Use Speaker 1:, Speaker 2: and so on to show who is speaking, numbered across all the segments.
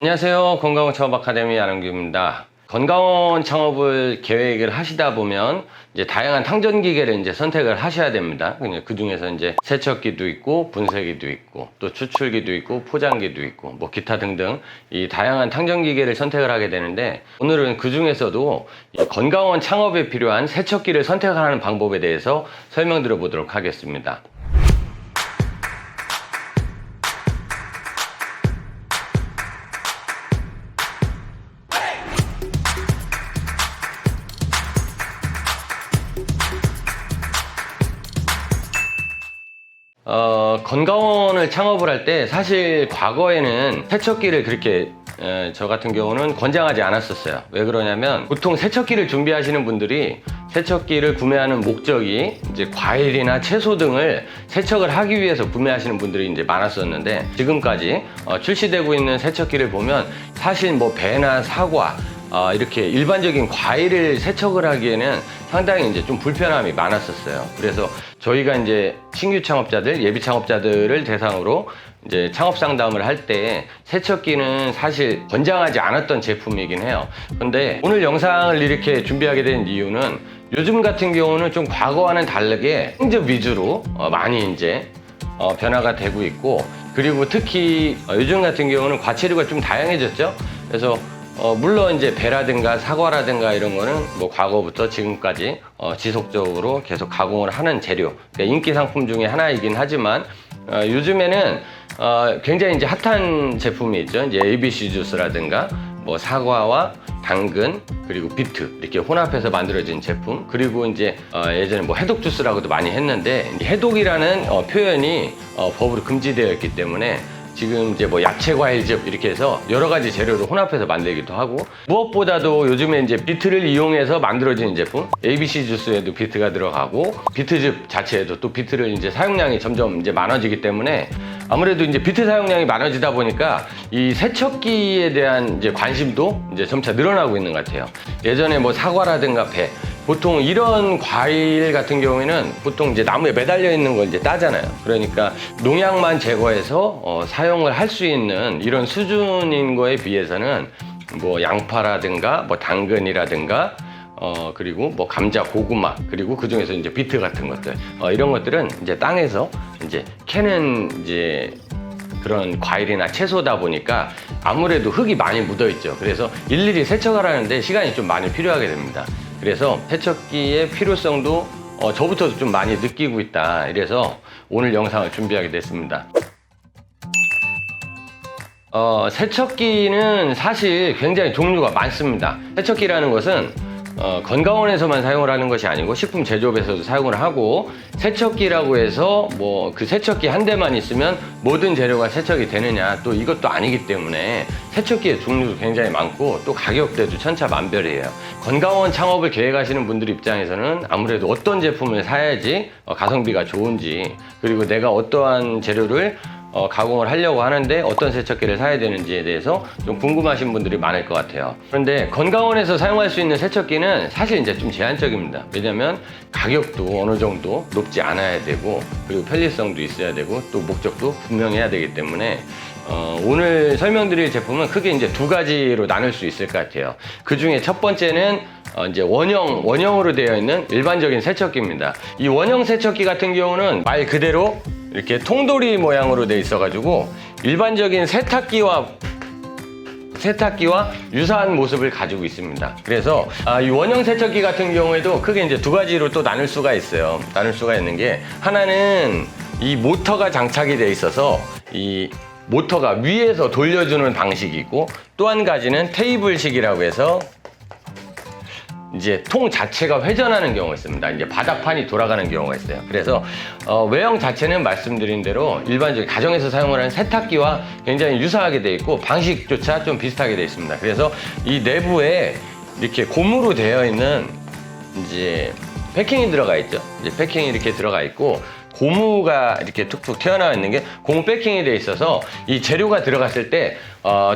Speaker 1: 안녕하세요. 건강원 창업 아카데미 안원규입니다. 건강원 창업을 계획을 하시다 보면 이제 다양한 탕전 기계를 이제 선택을 하셔야 됩니다. 그 중에서 이제 세척기도 있고 분쇄기도 있고 또 추출기도 있고 포장기도 있고 뭐 기타 등등 이 다양한 탕전 기계를 선택을 하게 되는데, 오늘은 그 중에서도 이 건강원 창업에 필요한 세척기를 선택하는 방법에 대해서 설명드려 보도록 하겠습니다. 건강원을 창업을 할 때 사실 과거에는 세척기를 그렇게 저 같은 경우는 권장하지 않았었어요. 왜 그러냐면 보통 세척기를 준비하시는 분들이 세척기를 구매하는 목적이 이제 과일이나 채소 등을 세척을 하기 위해서 구매하시는 분들이 이제 많았었는데, 지금까지 출시되고 있는 세척기를 보면 사실 뭐 배나 사과 이렇게 일반적인 과일을 세척을 하기에는 상당히 이제 좀 불편함이 많았었어요. 그래서 저희가 이제 신규 창업자들, 예비 창업자들을 대상으로 이제 창업 상담을 할 때 세척기는 사실 권장하지 않았던 제품이긴 해요. 근데 오늘 영상을 이렇게 준비하게 된 이유는 요즘 같은 경우는 좀 과거와는 다르게 행접 위주로 많이 이제 변화가 되고 있고, 그리고 특히 요즘 같은 경우는 과체류가 좀 다양해졌죠. 그래서 물론 이제 배라든가 사과라든가 이런 거는 뭐 과거부터 지금까지 지속적으로 계속 가공을 하는 재료, 그러니까 인기 상품 중에 하나이긴 하지만 요즘에는 굉장히 이제 핫한 제품이 있죠. 이제 ABC 주스라든가 뭐 사과와 당근 그리고 비트 이렇게 혼합해서 만들어진 제품, 그리고 이제 예전에 뭐 해독 주스라고도 많이 했는데, 해독이라는 표현이 법으로 금지되어 있기 때문에 지금 이제 뭐 야채 과일즙 이렇게 해서 여러 가지 재료를 혼합해서 만들기도 하고, 무엇보다도 요즘에 이제 비트를 이용해서 만들어진 제품, ABC 주스에도 비트가 들어가고 비트즙 자체에도 또 비트를 이제 사용량이 점점 이제 많아지기 때문에 아무래도 이제 비트 사용량이 많아지다 보니까 이 세척기에 대한 이제 관심도 이제 점차 늘어나고 있는 것 같아요. 예전에 뭐 사과라든가 배, 보통 이런 과일 같은 경우에는 보통 이제 나무에 매달려 있는 걸 이제 따잖아요. 그러니까 농약만 제거해서 사용을 할 수 있는 이런 수준인 거에 비해서는 뭐 양파라든가 뭐 당근이라든가 그리고 뭐 감자, 고구마, 그리고 그 중에서 이제 비트 같은 것들, 이런 것들은 이제 땅에서 이제 캐는 이제 그런 과일이나 채소다 보니까 아무래도 흙이 많이 묻어 있죠. 그래서 일일이 세척을 하는데 시간이 좀 많이 필요하게 됩니다. 그래서 세척기의 필요성도 저부터도 좀 많이 느끼고 있다. 이래서 오늘 영상을 준비하게 됐습니다. 세척기는 사실 굉장히 종류가 많습니다. 세척기라는 것은 건강원에서만 사용을 하는 것이 아니고 식품 제조업에서도 사용을 하고, 세척기라고 해서 뭐 그 세척기 한 대만 있으면 모든 재료가 세척이 되느냐, 또 이것도 아니기 때문에 세척기의 종류도 굉장히 많고 또 가격대도 천차만별이에요. 건강원 창업을 계획하시는 분들 입장에서는 아무래도 어떤 제품을 사야지 가성비가 좋은지, 그리고 내가 어떠한 재료를 가공을 하려고 하는데 어떤 세척기를 사야 되는지에 대해서 좀 궁금하신 분들이 많을 것 같아요. 그런데 건강원에서 사용할 수 있는 세척기는 사실 이제 좀 제한적입니다. 왜냐면 가격도 어느 정도 높지 않아야 되고, 그리고 편리성도 있어야 되고, 또 목적도 분명해야 되기 때문에 오늘 설명드릴 제품은 크게 이제 두 가지로 나눌 수 있을 것 같아요. 그 중에 첫 번째는 이제 원형으로 되어 있는 일반적인 세척기입니다. 이 원형 세척기 같은 경우는 말 그대로 이렇게 통돌이 모양으로 되어 있어가지고 일반적인 세탁기와 유사한 모습을 가지고 있습니다. 그래서 이 원형 세척기 같은 경우에도 크게 이제 두 가지로 또 나눌 수가 있어요. 나눌 수가 있는 게, 하나는 이 모터가 장착이 되어 있어서 이 모터가 위에서 돌려주는 방식이 있고, 또 한 가지는 테이블식이라고 해서 이제 통 자체가 회전하는 경우가 있습니다. 이제 바닥판이 돌아가는 경우가 있어요. 그래서 외형 자체는 말씀드린 대로 일반적인 가정에서 사용을 하는 세탁기와 굉장히 유사하게 되어 있고, 방식조차 좀 비슷하게 되어 있습니다. 그래서 이 내부에 이렇게 고무로 되어 있는 이제 패킹이 들어가 있죠. 이제 패킹이 이렇게 들어가 있고, 고무가 이렇게 툭툭 튀어나와 있는 게 고무 패킹이 되어 있어서 이 재료가 들어갔을 때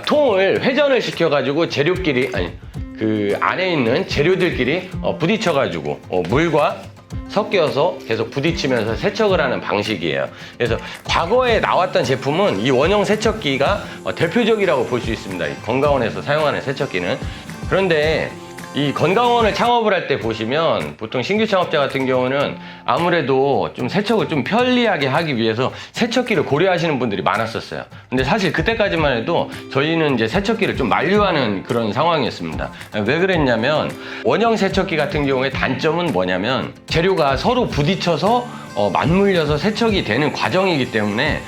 Speaker 1: 통을 회전을 시켜가지고 재료끼리, 아니 그 안에 있는 재료들끼리 부딪혀가지고 물과 섞여서 계속 부딪히면서 세척을 하는 방식이에요. 그래서 과거에 나왔던 제품은 이 원형 세척기가 대표적이라고 볼 수 있습니다. 이 건강원에서 사용하는 세척기는. 그런데 이 건강원을 창업을 할 때 보시면 보통 신규 창업자 같은 경우는 아무래도 좀 세척을 좀 편리하게 하기 위해서 세척기를 고려하시는 분들이 많았었어요. 근데 사실 그때까지만 해도 저희는 이제 세척기를 좀 만류하는 그런 상황이었습니다. 왜 그랬냐면 원형 세척기 같은 경우에 단점은 뭐냐면 재료가 서로 부딪혀서 맞물려서 세척이 되는 과정이기 때문에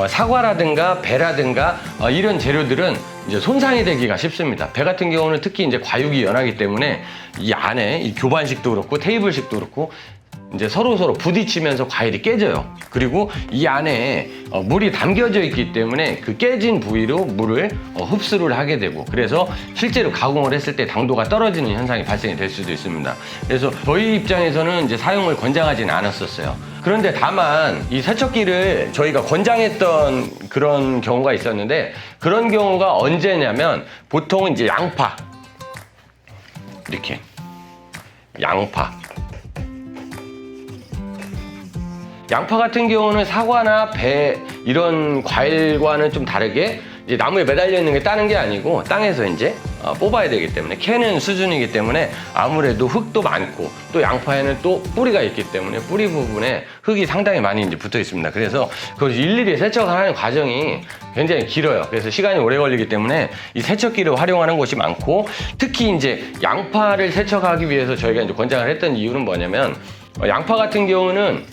Speaker 1: 사과라든가 배라든가 이런 재료들은 이제 손상이 되기가 쉽습니다. 배 같은 경우는 특히 이제 과육이 연하기 때문에 이 안에 이 교반식도 그렇고 테이블식도 그렇고 이제 서로 부딪히면서 과일이 깨져요. 그리고 이 안에 물이 담겨져 있기 때문에 그 깨진 부위로 물을 흡수를 하게 되고, 그래서 실제로 가공을 했을 때 당도가 떨어지는 현상이 발생이 될 수도 있습니다. 그래서 저희 입장에서는 이제 사용을 권장하지는 않았었어요. 그런데 다만 이 세척기를 저희가 권장했던 그런 경우가 있었는데, 그런 경우가 언제냐면 보통은 이제 양파, 이렇게 양파 같은 경우는 사과나 배 이런 과일과는 좀 다르게 이제 나무에 매달려 있는 게 따는 게 아니고 땅에서 이제 뽑아야 되기 때문에 캐는 수준이기 때문에 아무래도 흙도 많고, 또 양파에는 또 뿌리가 있기 때문에 뿌리 부분에 흙이 상당히 많이 이제 붙어 있습니다. 그래서 그걸 일일이 세척을 하는 과정이 굉장히 길어요. 그래서 시간이 오래 걸리기 때문에 이 세척기를 활용하는 곳이 많고, 특히 이제 양파를 세척하기 위해서 저희가 이제 권장을 했던 이유는 뭐냐면 양파 같은 경우는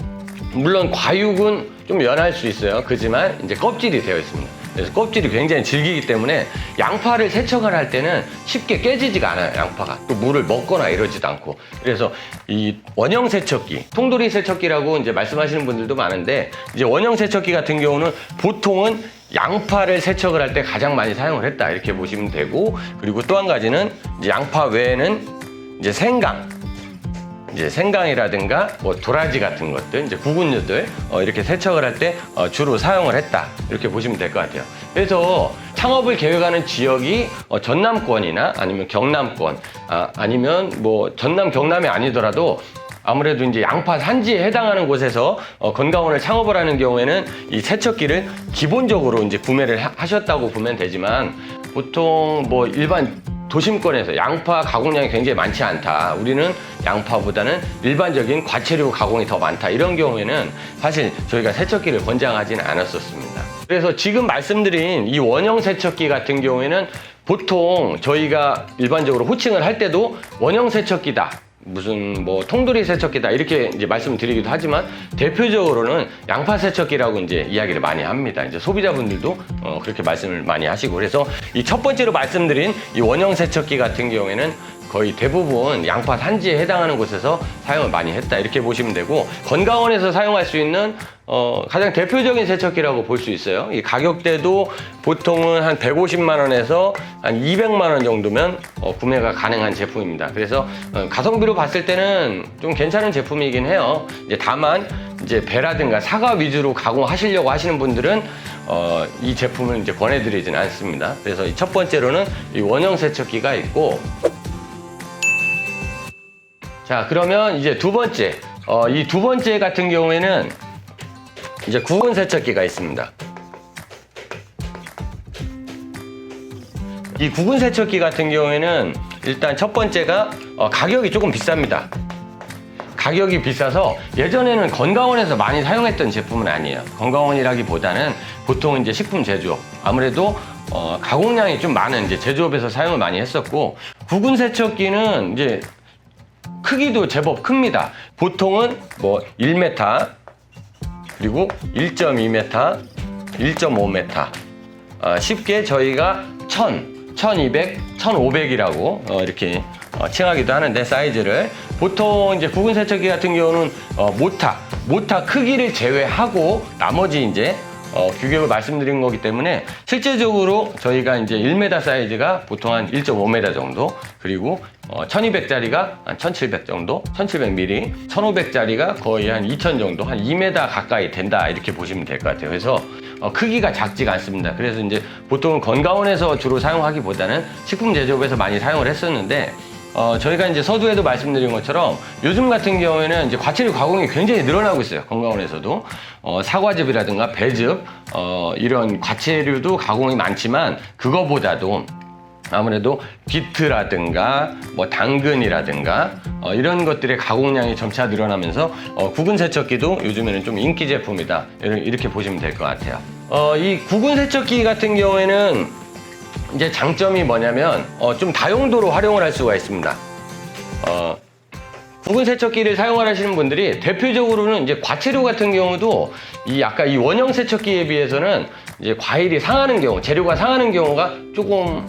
Speaker 1: 물론 과육은 좀 연할 수 있어요. 그렇지만 이제 껍질이 되어 있습니다. 그래서 껍질이 굉장히 질기기 때문에 양파를 세척을 할 때는 쉽게 깨지지가 않아요. 양파가 또 물을 먹거나 이러지도 않고. 그래서 이 원형 세척기, 통돌이 세척기라고 이제 말씀하시는 분들도 많은데, 이제 원형 세척기 같은 경우는 보통은 양파를 세척을 할 때 가장 많이 사용을 했다, 이렇게 보시면 되고, 그리고 또 한 가지는 이제 양파 외에는 이제 생강이라든가 뭐 도라지 같은 것들, 이제 구근류들 이렇게 세척을 할 때 주로 사용을 했다, 이렇게 보시면 될 것 같아요. 그래서 창업을 계획하는 지역이 전남권이나 아니면 경남권, 아니면 뭐 전남 경남이 아니더라도 아무래도 이제 양파 산지에 해당하는 곳에서 건강원을 창업을 하는 경우에는 이 세척기를 기본적으로 이제 구매를 하셨다고 보면 되지만, 보통 뭐 일반 도심권에서 양파 가공량이 굉장히 많지 않다, 우리는 양파보다는 일반적인 과체류 가공이 더 많다, 이런 경우에는 사실 저희가 세척기를 권장하지는 않았었습니다. 그래서 지금 말씀드린 이 원형 세척기 같은 경우에는 보통 저희가 일반적으로 호칭을 할 때도 원형 세척기다, 무슨 뭐 통돌이 세척기다, 이렇게 이제 말씀드리기도 하지만 대표적으로는 양파 세척기라고 이제 이야기를 많이 합니다. 이제 소비자분들도 그렇게 말씀을 많이 하시고, 그래서 이 첫 번째로 말씀드린 이 원형 세척기 같은 경우에는 거의 대부분 양파 산지에 해당하는 곳에서 사용을 많이 했다, 이렇게 보시면 되고, 건강원에서 사용할 수 있는 가장 대표적인 세척기라고 볼 수 있어요. 이 가격대도 보통은 한 150만 원에서 한 200만 원 정도면 구매가 가능한 제품입니다. 그래서 가성비로 봤을 때는 좀 괜찮은 제품이긴 해요. 이제 다만 이제 배라든가 사과 위주로 가공하시려고 하시는 분들은 이 제품을 이제 권해드리지는 않습니다. 그래서 이 첫 번째로는 이 원형 세척기가 있고, 자, 그러면 이제 두 번째, 이 두 번째 같은 경우에는 이제 구근 세척기가 있습니다. 이 구근 세척기 같은 경우에는 일단 첫 번째가 가격이 조금 비쌉니다. 가격이 비싸서 예전에는 건강원에서 많이 사용했던 제품은 아니에요. 건강원이라기보다는 보통 이제 식품 제조업, 아무래도 가공량이 좀 많은 이제 제조업에서 사용을 많이 했었고, 구근 세척기는 이제 크기도 제법 큽니다. 보통은 뭐 1m, 그리고 1.2m, 1.5m, 쉽게 저희가 1000, 1200, 1500이라고 이렇게 칭하기도 하는데, 사이즈를 보통 이제 구근 세척기 같은 경우는 모타 크기를 제외하고 나머지 이제 규격을 말씀드린 거기 때문에 실제적으로 저희가 이제 1m 사이즈가 보통 한 1.5m 정도, 그리고 1200짜리가 한 1700 정도, 1700mm, 1500짜리가 거의 한 2000 정도, 한 2m 가까이 된다, 이렇게 보시면 될 것 같아요. 그래서 크기가 작지가 않습니다. 그래서 이제 보통 건강원에서 주로 사용하기보다는 식품 제조업에서 많이 사용을 했었는데, 저희가 이제 서두에도 말씀드린 것처럼 요즘 같은 경우에는 이제 과체류 가공이 굉장히 늘어나고 있어요. 건강원에서도. 사과즙이라든가 배즙, 이런 과체류도 가공이 많지만 그거보다도 아무래도 비트라든가 뭐 당근이라든가 이런 것들의 가공량이 점차 늘어나면서 구근 세척기도 요즘에는 좀 인기 제품이다. 이렇게 보시면 될 것 같아요. 이 구근 세척기 같은 경우에는 이제 장점이 뭐냐면 좀 다용도로 활용을 할 수가 있습니다. 구근 세척기를 사용을 하시는 분들이 대표적으로는 이제 과체류 같은 경우도 아까 이 원형 세척기에 비해서는 이제 과일이 상하는 경우, 재료가 상하는 경우가 조금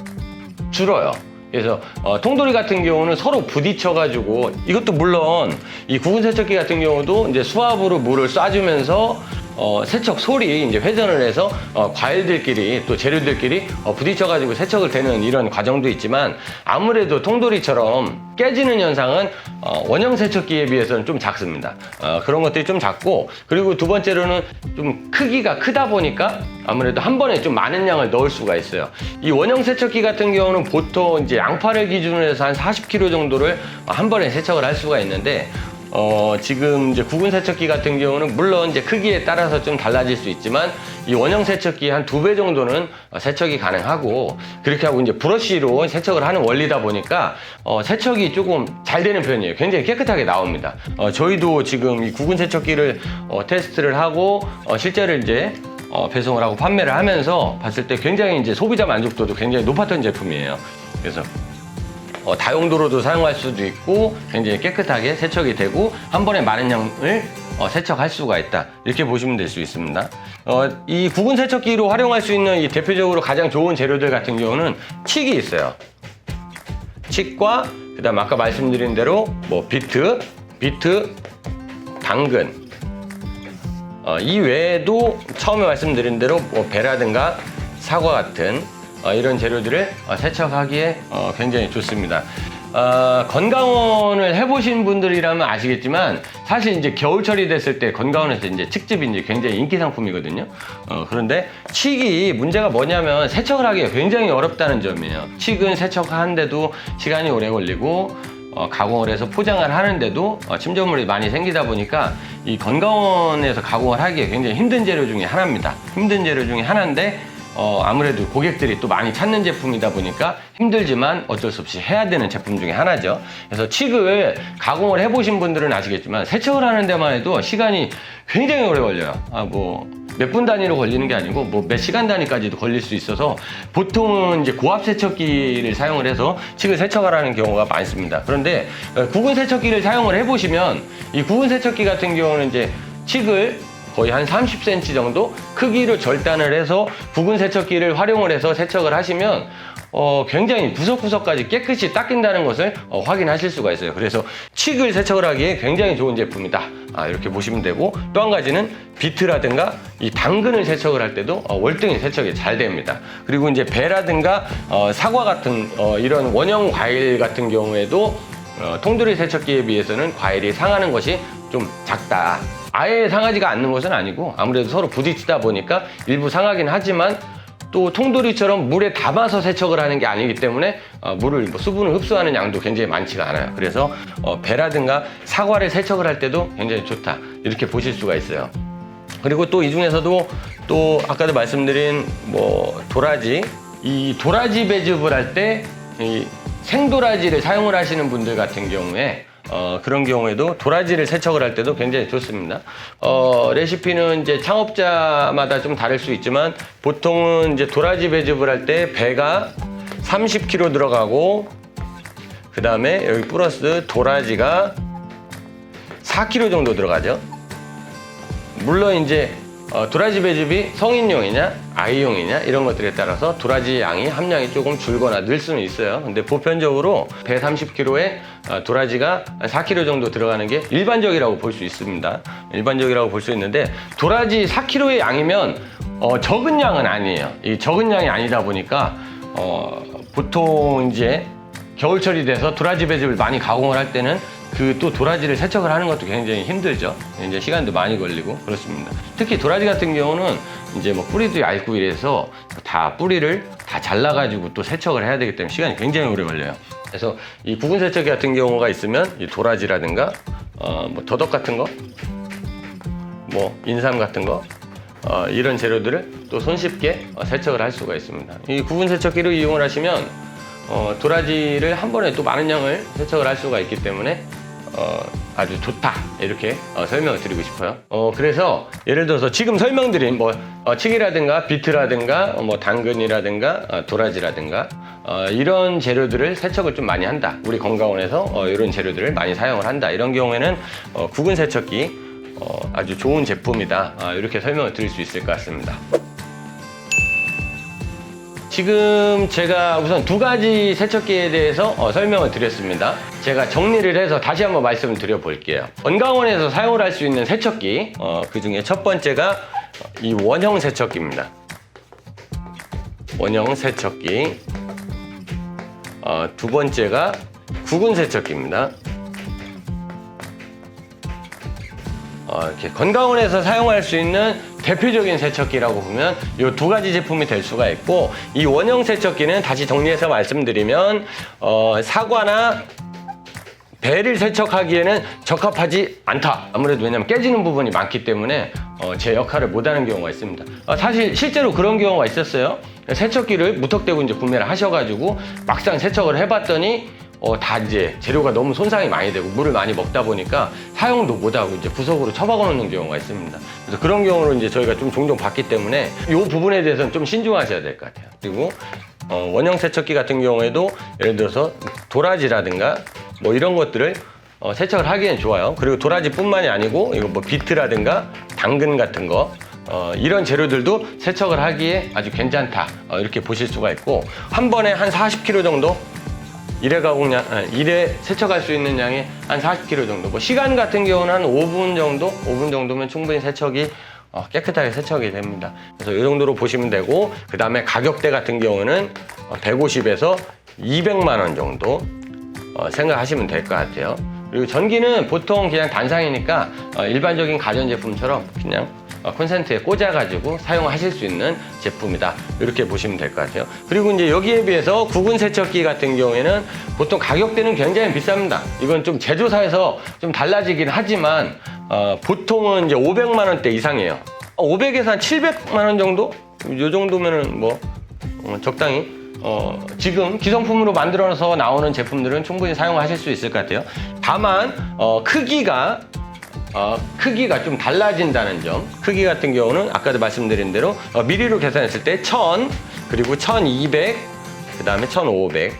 Speaker 1: 줄어요. 그래서 통돌이 같은 경우는 서로 부딪혀가지고, 이것도 물론 이 구근 세척기 같은 경우도 이제 수압으로 물을 쏴주면서 세척 솔이 이제 회전을 해서 과일들끼리 또 재료들끼리 부딪혀가지고 세척을 되는 이런 과정도 있지만, 아무래도 통돌이처럼 깨지는 현상은 원형 세척기에 비해서는 좀 작습니다. 그런 것들이 좀 작고, 그리고 두 번째로는 좀 크기가 크다 보니까 아무래도 한 번에 좀 많은 양을 넣을 수가 있어요. 이 원형 세척기 같은 경우는 보통 이제 양파를 기준으로 해서 한 40kg 정도를 한 번에 세척을 할 수가 있는데, 지금 이제 구근 세척기 같은 경우는 물론 이제 크기에 따라서 좀 달라질 수 있지만, 이 원형 세척기 한 2배 정도는 세척이 가능하고, 그렇게 하고 이제 브러쉬로 세척을 하는 원리다 보니까 세척이 조금 잘 되는 편이에요. 굉장히 깨끗하게 나옵니다. 저희도 지금 이 구근 세척기를 테스트를 하고 실제로 이제 배송을 하고 판매를 하면서 봤을 때 굉장히 이제 소비자 만족도도 굉장히 높았던 제품이에요. 그래서 다용도로도 사용할 수도 있고 굉장히 깨끗하게 세척이 되고 한 번에 많은 양을 세척할 수가 있다, 이렇게 보시면 될 수 있습니다. 이 구근 세척기로 활용할 수 있는 이 대표적으로 가장 좋은 재료들 같은 경우는 칡이 있어요. 칡과 그다음 아까 말씀드린 대로 뭐 비트, 당근, 이 외에도 처음에 말씀드린 대로 뭐 배라든가 사과 같은 이런 재료들을 세척하기에 굉장히 좋습니다. 건강원을 해보신 분들이라면 아시겠지만, 사실 이제 겨울철이 됐을 때 건강원에서 이제 칡즙이 이제 굉장히 인기 상품이거든요. 그런데 칡이 문제가 뭐냐면 세척을 하기가 굉장히 어렵다는 점이에요. 칡은 세척하는데도 시간이 오래 걸리고, 가공을 해서 포장을 하는데도 침전물이 많이 생기다 보니까 이 건강원에서 가공을 하기에 굉장히 힘든 재료 중에 하나입니다. 힘든 재료 중에 하나인데, 아무래도 고객들이 또 많이 찾는 제품이다 보니까 힘들지만 어쩔 수 없이 해야 되는 제품 중에 하나죠. 그래서 칡을 가공을 해보신 분들은 아시겠지만 세척을 하는 데만 해도 시간이 굉장히 오래 걸려요. 뭐 몇 분 단위로 걸리는 게 아니고 뭐 몇 시간 단위까지도 걸릴 수 있어서 보통은 이제 고압 세척기를 사용을 해서 칡을 세척하라는 경우가 많습니다. 그런데 구근 세척기를 사용을 해보시면, 이 구근 세척기 같은 경우는 이제 칡을 거의 한 30cm 정도 크기로 절단을 해서 구근 세척기를 활용을 해서 세척을 하시면 굉장히 구석구석까지 깨끗이 닦인다는 것을 확인하실 수가 있어요. 그래서 칡을 세척을 하기에 굉장히 좋은 제품이다, 이렇게 보시면 되고, 또 한 가지는 비트라든가 이 당근을 세척을 할 때도 월등히 세척이 잘 됩니다. 그리고 이제 배라든가 사과 같은 이런 원형 과일 같은 경우에도 통돌이 세척기에 비해서는 과일이 상하는 것이 좀 작다. 아예 상하지가 않는 것은 아니고 아무래도 서로 부딪히다 보니까 일부 상하긴 하지만, 또 통돌이처럼 물에 담아서 세척을 하는 게 아니기 때문에 수분을 흡수하는 양도 굉장히 많지가 않아요. 그래서 배라든가 사과를 세척을 할 때도 굉장히 좋다, 이렇게 보실 수가 있어요. 그리고 또 이 중에서도 또 아까도 말씀드린 뭐 도라지, 이 도라지 배즙을 할 때 이 생도라지를 사용을 하시는 분들 같은 경우에 그런 경우에도 도라지를 세척을 할 때도 굉장히 좋습니다. 레시피는 이제 창업자마다 좀 다를 수 있지만, 보통은 이제 도라지 배즙을 할 때 배가 30kg 들어가고, 그 다음에 여기 플러스 도라지가 4kg 정도 들어가죠. 물론 이제 도라지 배즙이 성인용이냐 아이용이냐 이런 것들에 따라서 도라지 양이 함량이 조금 줄거나 늘 수는 있어요. 근데 보편적으로 배 30kg에 도라지가 4kg 정도 들어가는 게 일반적이라고 볼 수 있습니다. 일반적이라고 볼 수 있는데, 도라지 4kg의 양이면 적은 양은 아니에요. 이 적은 양이 아니다 보니까 보통 이제 겨울철이 돼서 도라지 배즙을 많이 가공을 할 때는 그 또 도라지를 세척을 하는 것도 굉장히 힘들죠. 이제 시간도 많이 걸리고 그렇습니다. 특히 도라지 같은 경우는 이제 뭐 뿌리도 얇고 이래서 다 뿌리를 다 잘라가지고 또 세척을 해야 되기 때문에 시간이 굉장히 오래 걸려요. 그래서 이 구근 세척기 같은 경우가 있으면 이 도라지라든가 뭐 더덕 같은 거, 뭐 인삼 같은 거, 이런 재료들을 또 손쉽게 세척을 할 수가 있습니다. 이 구근 세척기를 이용을 하시면 도라지를 한 번에 또 많은 양을 세척을 할 수가 있기 때문에 아주 좋다, 이렇게 설명을 드리고 싶어요. 그래서 예를 들어서 지금 설명드린 뭐 칡이라든가 비트라든가 뭐 당근이라든가 도라지라든가 이런 재료들을 세척을 좀 많이 한다, 우리 건강원에서 이런 재료들을 많이 사용을 한다, 이런 경우에는 구근 세척기 아주 좋은 제품이다, 이렇게 설명을 드릴 수 있을 것 같습니다. 지금 제가 우선 두 가지 세척기에 대해서 설명을 드렸습니다. 제가 정리를 해서 다시 한번 말씀을 드려볼게요. 건강원에서 사용을 할 수 있는 세척기, 그 중에 첫 번째가 이 원형 세척기입니다. 원형 세척기. 두 번째가 구근 세척기입니다. 이렇게 건강원에서 사용할 수 있는 대표적인 세척기라고 보면 이 두 가지 제품이 될 수가 있고, 이 원형 세척기는 다시 정리해서 말씀드리면 사과나 배를 세척하기에는 적합하지 않다. 아무래도 왜냐면 깨지는 부분이 많기 때문에 제 역할을 못하는 경우가 있습니다. 사실 실제로 그런 경우가 있었어요. 세척기를 무턱대고 이제 구매를 하셔가지고 막상 세척을 해봤더니 다 이제 재료가 너무 손상이 많이 되고 물을 많이 먹다 보니까 사용도 못하고 이제 구석으로 처박아 놓는 경우가 있습니다. 그래서 그런 경우를 이제 저희가 좀 종종 봤기 때문에 이 부분에 대해서는 좀 신중하셔야 될 것 같아요. 그리고 원형 세척기 같은 경우에도 예를 들어서 도라지라든가 뭐 이런 것들을 세척을 하기엔 좋아요. 그리고 도라지뿐만이 아니고 이거 뭐 비트라든가 당근 같은 거, 이런 재료들도 세척을 하기에 아주 괜찮다, 이렇게 보실 수가 있고, 한 번에 한 40kg 정도 일회 세척할 수 있는 양이 한 40kg 정도. 뭐 시간 같은 경우는 한 5분 정도? 5분 정도면 충분히 세척이 깨끗하게 세척이 됩니다. 그래서 이 정도로 보시면 되고, 그 다음에 가격대 같은 경우는 150에서 200만 원 정도 생각하시면 될 것 같아요. 그리고 전기는 보통 그냥 단상이니까 일반적인 가전제품처럼 그냥 콘센트에 꽂아가지고 사용하실 수 있는 제품이다, 이렇게 보시면 될 것 같아요. 그리고 이제 여기에 비해서 구근 세척기 같은 경우에는 보통 가격대는 굉장히 비쌉니다. 이건 좀 제조사에서 좀 달라지긴 하지만 보통은 이제 500만 원대 이상이에요. 500에서 한 700만 원 정도? 이 정도면은 뭐 적당히 지금 기성품으로 만들어서 나오는 제품들은 충분히 사용하실 수 있을 것 같아요. 다만 크기가 좀 달라진다는 점. 크기 같은 경우는 아까도 말씀드린 대로 미리로 계산했을 때 1000, 그리고 1200, 그 다음에 1500,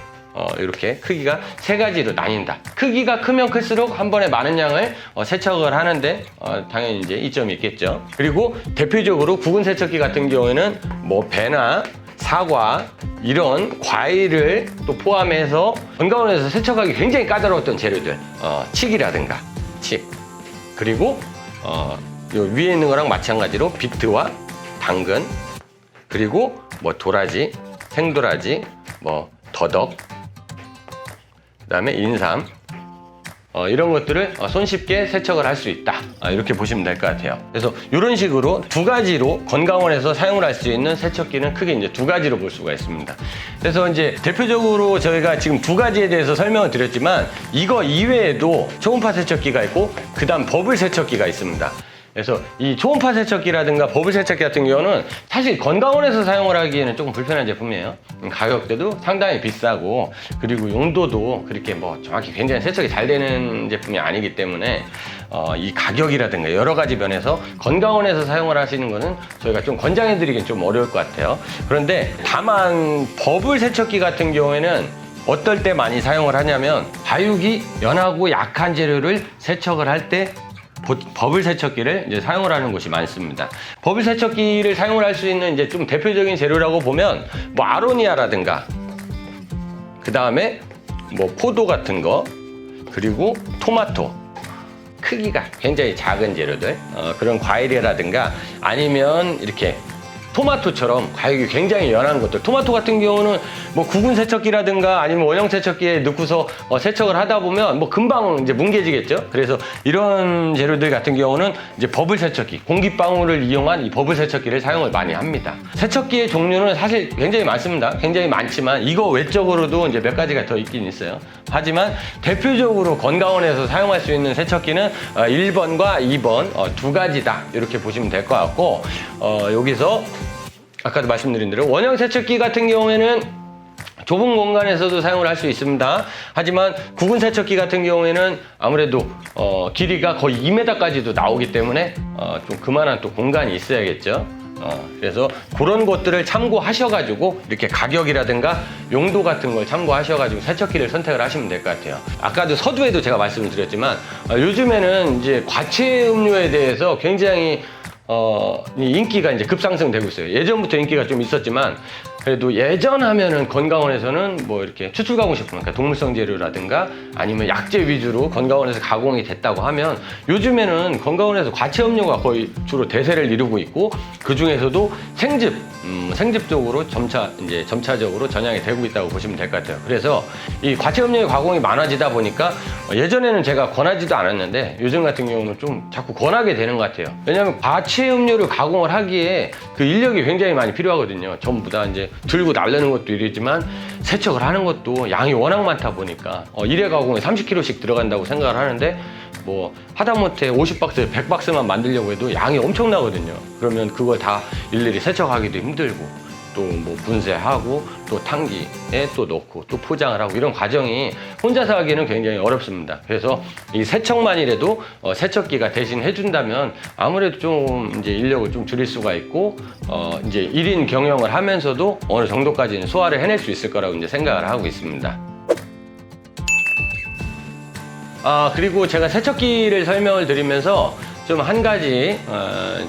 Speaker 1: 이렇게 크기가 세 가지로 나뉜다. 크기가 크면 클수록 한 번에 많은 양을 세척을 하는데 당연히 이제 이점이 있겠죠. 그리고 대표적으로 구근 세척기 같은 경우에는 뭐 배나 사과 이런 과일을 또 포함해서 건강원에서 세척하기 굉장히 까다로웠던 재료들, 칡이라든가 칡, 그리고 요 위에 있는 거랑 마찬가지로 비트와 당근, 그리고 뭐 도라지, 생도라지, 뭐 더덕, 그 다음에 인삼, 이런 것들을 손쉽게 세척을 할 수 있다, 이렇게 보시면 될 것 같아요. 그래서 이런 식으로 두 가지로 건강원에서 사용을 할 수 있는 세척기는 크게 이제 두 가지로 볼 수가 있습니다. 그래서 이제 대표적으로 저희가 지금 두 가지에 대해서 설명을 드렸지만, 이거 이외에도 초음파 세척기가 있고 그 다음 버블 세척기가 있습니다. 그래서 이 초음파 세척기라든가 버블 세척기 같은 경우는 사실 건강원에서 사용을 하기에는 조금 불편한 제품이에요. 가격대도 상당히 비싸고, 그리고 용도도 그렇게 뭐 정확히 굉장히 세척이 잘 되는 제품이 아니기 때문에 이 가격이라든가 여러 가지 면에서 건강원에서 사용을 하시는 거는 저희가 좀 권장해 드리긴 좀 어려울 것 같아요. 그런데 다만 버블 세척기 같은 경우에는 어떨 때 많이 사용을 하냐면, 과육이 연하고 약한 재료를 세척을 할때 버블 세척기를 이제 사용을 하는 곳이 많습니다. 버블 세척기를 사용을 할 수 있는 이제 좀 대표적인 재료라고 보면 뭐 아로니아라든가, 그 다음에 뭐 포도 같은 거, 그리고 토마토, 크기가 굉장히 작은 재료들, 그런 과일이라든가, 아니면 이렇게 토마토처럼 과육이 굉장히 연한 것들, 토마토 같은 경우는 뭐 구근 세척기라든가 아니면 원형 세척기에 넣고서 세척을 하다 보면 뭐 금방 이제 뭉개지겠죠. 그래서 이런 재료들 같은 경우는 이제 버블 세척기, 공기방울을 이용한 이 버블 세척기를 사용을 많이 합니다. 세척기의 종류는 사실 굉장히 많습니다. 굉장히 많지만 이거 외적으로도 이제 몇 가지가 더 있긴 있어요. 하지만 대표적으로 건강원에서 사용할 수 있는 세척기는 1번과 2번 두 가지다, 이렇게 보시면 될 것 같고, 여기서 아까도 말씀드린 대로 원형 세척기 같은 경우에는 좁은 공간에서도 사용을 할 수 있습니다. 하지만 구근 세척기 같은 경우에는 아무래도 길이가 거의 2m까지도 나오기 때문에 좀 그만한 또 공간이 있어야겠죠. 그래서 그런 것들을 참고하셔가지고 이렇게 가격이라든가 용도 같은 걸 참고하셔가지고 세척기를 선택을 하시면 될 것 같아요. 아까도 서두에도 제가 말씀을 드렸지만 요즘에는 이제 과체 음료에 대해서 굉장히 인기가 이제 급상승되고 있어요. 예전부터 인기가 좀 있었지만 그래도 예전 하면은 건강원에서는 뭐 이렇게 추출가공식품, 그러니까 동물성 재료라든가 아니면 약재 위주로 건강원에서 가공이 됐다고 하면 요즘에는 건강원에서 과체 음료가 거의 주로 대세를 이루고 있고, 그 중에서도 생즙 쪽으로 점차적으로 전향이 되고 있다고 보시면 될 것 같아요. 그래서 이 과체 음료의 가공이 많아지다 보니까 예전에는 제가 권하지도 않았는데 요즘 같은 경우는 좀 자꾸 권하게 되는 것 같아요. 왜냐하면 과체 음료를 가공을 하기에 그 인력이 굉장히 많이 필요하거든요. 전부 다 이제 들고 나르는 것도 일이지만 세척을 하는 것도 양이 워낙 많다 보니까 1회 가공에 30kg씩 들어간다고 생각을 하는데 뭐 하다못해 50박스, 100박스만 만들려고 해도 양이 엄청나거든요. 그러면 그걸 다 일일이 세척하기도 힘들고 또 뭐 분쇄하고 또 탕기에 또 넣고 또 포장을 하고 이런 과정이 혼자서 하기는 굉장히 어렵습니다. 그래서 이 세척만이라도 세척기가 대신 해준다면 아무래도 좀 이제 인력을 좀 줄일 수가 있고 이제 1인 경영을 하면서도 어느 정도까지는 소화를 해낼 수 있을 거라고 이제 생각을 하고 있습니다. 그리고 제가 세척기를 설명을 드리면서 좀 한 가지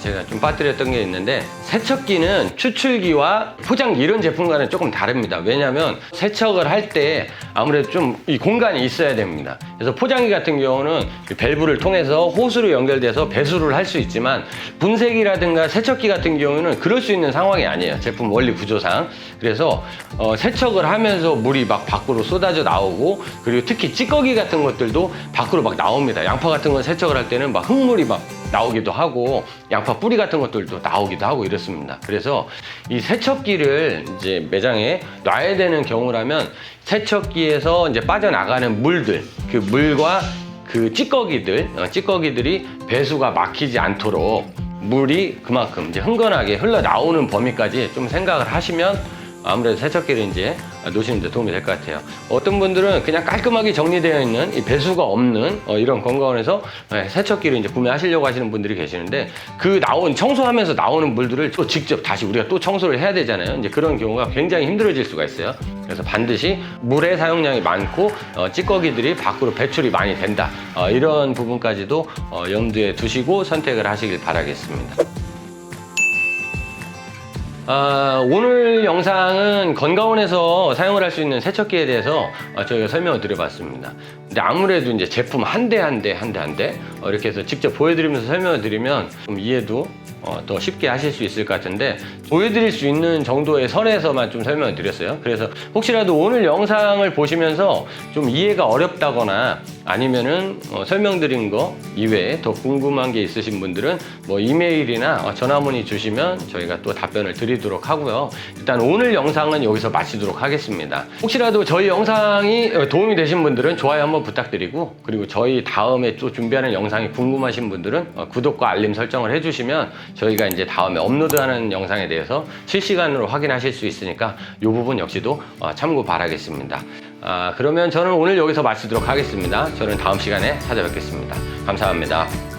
Speaker 1: 제가 좀 빠뜨렸던 게 있는데, 세척기는 추출기와 포장기 이런 제품과는 조금 다릅니다. 왜냐하면 세척을 할 때 아무래도 좀 이 공간이 있어야 됩니다. 그래서 포장기 같은 경우는 밸브를 통해서 호스로 연결돼서 배수를 할 수 있지만 분쇄기라든가 세척기 같은 경우는 그럴 수 있는 상황이 아니에요. 제품 원리 구조상. 그래서 세척을 하면서 물이 막 밖으로 쏟아져 나오고, 그리고 특히 찌꺼기 같은 것들도 밖으로 막 나옵니다. 양파 같은 거 세척을 할 때는 막 흙물이 막 나오기도 하고 양파 뿌리 같은 것들도 나오기도 하고 이렇습니다. 그래서 이 세척기를 이제 매장에 놔야 되는 경우라면 세척기에서 이제 빠져나가는 물들, 그 물과 그 찌꺼기들이 배수가 막히지 않도록 물이 그만큼 이제 흥건하게 흘러나오는 범위까지 좀 생각을 하시면 아무래도 세척기를 이제 놓으시는 데 도움이 될 것 같아요. 어떤 분들은 그냥 깔끔하게 정리되어 있는 이 배수가 없는 이런 건강원에서 세척기를 이제 구매하시려고 하시는 분들이 계시는데, 그 청소하면서 나오는 물들을 또 직접 다시 우리가 또 청소를 해야 되잖아요. 이제 그런 경우가 굉장히 힘들어질 수가 있어요. 그래서 반드시 물의 사용량이 많고 찌꺼기들이 밖으로 배출이 많이 된다. 이런 부분까지도 염두에 두시고 선택을 하시길 바라겠습니다. 오늘 영상은 건강원에서 사용을 할 수 있는 세척기에 대해서 저희가 설명을 드려봤습니다. 근데 아무래도 이제 제품 한 대 이렇게 해서 직접 보여드리면서 설명을 드리면 좀 이해도 더 쉽게 하실 수 있을 것 같은데, 보여드릴 수 있는 정도의 선에서만 좀 설명을 드렸어요. 그래서 혹시라도 오늘 영상을 보시면서 좀 이해가 어렵다거나 아니면은 설명드린 거 이외에 더 궁금한 게 있으신 분들은 뭐 이메일이나 전화 문의 주시면 저희가 또 답변을 드리도록 하고요. 일단 오늘 영상은 여기서 마치도록 하겠습니다. 혹시라도 저희 영상이 도움이 되신 분들은 좋아요 한번 부탁드리고, 그리고 저희 다음에 또 준비하는 영상이 궁금하신 분들은 구독과 알림 설정을 해주시면 저희가 이제 다음에 업로드하는 영상에 대해서 실시간으로 확인하실 수 있으니까 이 부분 역시도 참고 바라겠습니다. 그러면 저는 오늘 여기서 마치도록 하겠습니다. 저는 다음 시간에 찾아뵙겠습니다. 감사합니다.